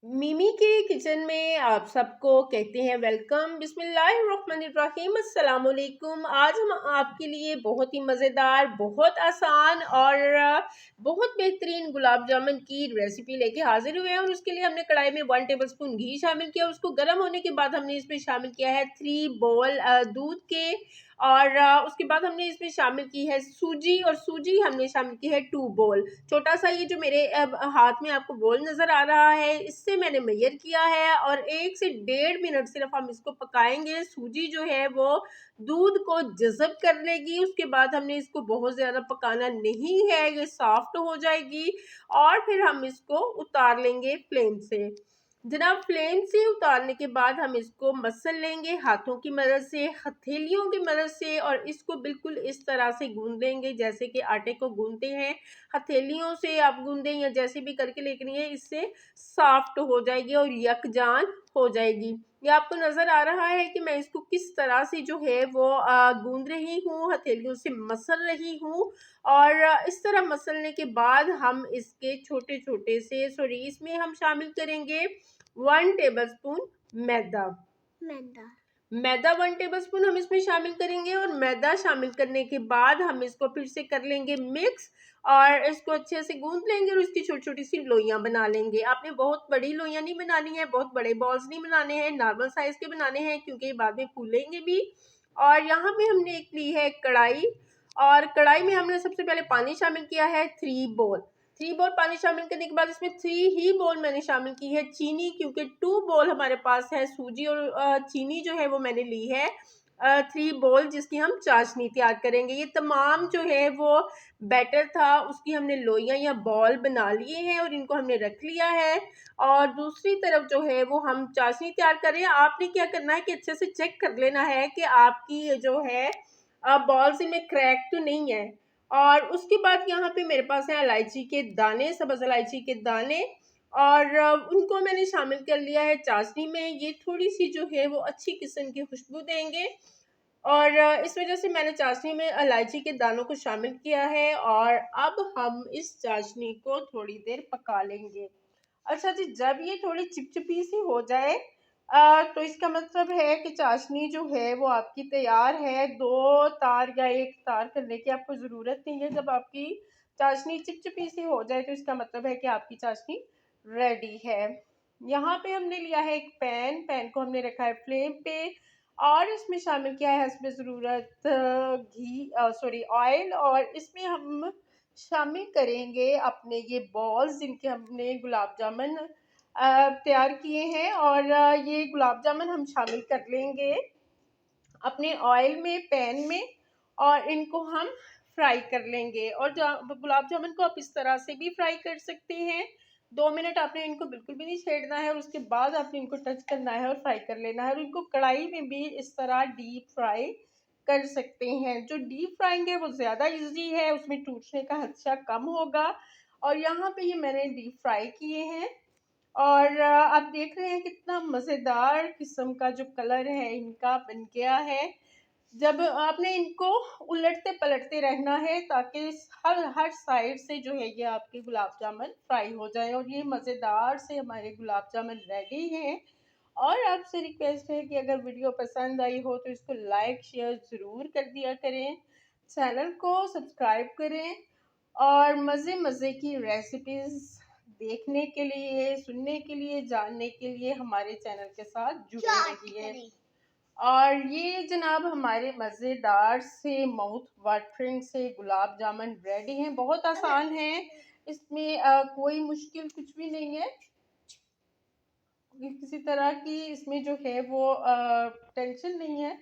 मिमी के किचन में आप सबको कहते हैं वेलकम। बिस्मिल्लाहिर्रहमानिर्रहीम, अस्सलाम वालेकुम। आज हम आपके लिए बहुत ही मज़ेदार, बहुत आसान और बहुत बेहतरीन गुलाब जामुन की रेसिपी लेके हाजिर हुए हैं। और उसके लिए हमने कढ़ाई में 1 टेबलस्पून घी शामिल किया। उसको गर्म होने के बाद हमने इसमें शामिल किया है 3 बॉल दूध के। और उसके बाद हमने इसमें शामिल की है सूजी, और सूजी हमने शामिल की है 2 बॉल। छोटा सा ये जो मेरे हाथ में आपको बोल नज़र आ रहा है, इससे मैंने मेजर किया है। और 1 से 1.5 मिनट सिर्फ हम इसको पकाएंगे। सूजी जो है वो दूध को जज़ब कर लेगी। उसके बाद हमने इसको बहुत ज़्यादा पकाना नहीं है, ये सॉफ्ट हो जाएगी और फिर हम इसको उतार लेंगे फ्लेम से। जनाब, फ्लेम से उतारने के बाद हम इसको मसल लेंगे हाथों की मदद से, हथेलियों की मदद से, और इसको बिल्कुल इस तरह से गूंद लेंगे जैसे कि आटे को गूंदते हैं। हथेलियों से आप गूंदें या जैसे भी करके, लेकिन ये इससे सॉफ्ट हो जाएगी और यकजान हो जाएगी। ये आपको नज़र आ रहा है कि मैं इसको किस तरह से जो है वो गूंद रही हूँ, हथेलियों से मसल रही हूँ। और इस तरह मसलने के बाद हम इसके छोटे छोटे से इसमें हम शामिल करेंगे 1 टेबलस्पून मैदा। मैदा मैदा 1 टेबलस्पून हम इसमें शामिल करेंगे। और मैदा शामिल करने के बाद हम इसको फिर से कर लेंगे मिक्स, और इसको अच्छे से गूंद लेंगे और इसकी छोटी छोटी सी लोइयां बना लेंगे। आपने बहुत बड़ी लोइयां नहीं बनानी है, बहुत बड़े बॉल्स नहीं बनाने हैं, नॉर्मल साइज के बनाने हैं क्योंकि ये बाद में फूलेंगे भी। और यहाँ पे हमने एक ली है कढ़ाई, और कढ़ाई में हमने सबसे पहले पानी शामिल किया है 3 बॉल पानी शामिल करने के बाद इसमें 3 ही बॉल मैंने शामिल की है चीनी, क्योंकि 2 बॉल हमारे पास है सूजी, और चीनी जो है वो मैंने ली है 3 बॉल, जिसकी हम चाशनी तैयार करेंगे। ये तमाम जो है वो बैटर था, उसकी हमने लोइयां या बॉल बना लिए हैं और इनको हमने रख लिया है। और दूसरी तरफ जो है वो हम चाशनी तैयार कर रहे हैं। आपने क्या करना है कि अच्छे से चेक कर लेना है कि आपकी ये जो है बॉल्स इनमें क्रैक तो नहीं है। और उसके बाद यहाँ पे मेरे पास है इलायची के दाने, सब्ज़ इलायची के दाने, और उनको मैंने शामिल कर लिया है चाशनी में। ये थोड़ी सी जो है वो अच्छी किस्म की खुशबू देंगे, और इस वजह से मैंने चाशनी में इलायची के दानों को शामिल किया है। और अब हम इस चाशनी को थोड़ी देर पका लेंगे। अच्छा जी, जब ये थोड़ी चिपचिपी सी हो जाए तो इसका मतलब है कि चाशनी जो है वो आपकी तैयार है। 2 तार या 1 तार करने की आपको ज़रूरत नहीं है। जब आपकी चाशनी चिपचिपी सी हो जाए तो इसका मतलब है कि आपकी चाशनी रेडी है। यहाँ पे हमने लिया है एक पैन को हमने रखा है फ्लेम पे, और इसमें शामिल किया है हस्ब ज़रूरत घी, सॉरी ऑयल। और इसमें हम शामिल करेंगे अपने ये बॉल्स, जिनके हमने गुलाब जामुन तैयार किए हैं। और ये गुलाब जामुन हम शामिल कर लेंगे अपने ऑयल में, पैन में, और इनको हम फ्राई कर लेंगे। और गुलाब जामुन को आप इस तरह से भी फ्राई कर सकते हैं। 2 मिनट आपने इनको बिल्कुल भी नहीं छेड़ना है, और उसके बाद आपने इनको टच करना है और फ्राई कर लेना है। और इनको कढ़ाई में भी इस तरह डीप फ्राई कर सकते हैं। जो डीप फ्राइंग है वो ज़्यादा इजी है, उसमें टूटने का खदशा कम होगा। और यहाँ पे ये मैंने डीप फ्राई किए हैं, और आप देख रहे हैं कितना मज़ेदार किस्म का जो कलर है इनका बन गया है। जब आपने इनको उलटते पलटते रहना है ताकि हर हर साइड से जो है ये आपके गुलाब जामुन फ्राई हो जाए। और ये मज़ेदार से हमारे गुलाब जामुन रेडी हैं। और आपसे रिक्वेस्ट है कि अगर वीडियो पसंद आई हो तो इसको लाइक शेयर ज़रूर कर दिया करें, चैनल को सब्सक्राइब करें, और मज़े मज़े की रेसिपीज़ देखने के लिए, सुनने के लिए, जानने के लिए हमारे चैनल के साथ जुड़े रहिए। और ये जनाब हमारे मज़ेदार से माउथ वाटरिंग से गुलाब जामुन रेडी हैं। बहुत आसान है, इसमें कोई मुश्किल कुछ भी नहीं है। किसी तरह की इसमें जो है वो टेंशन नहीं है।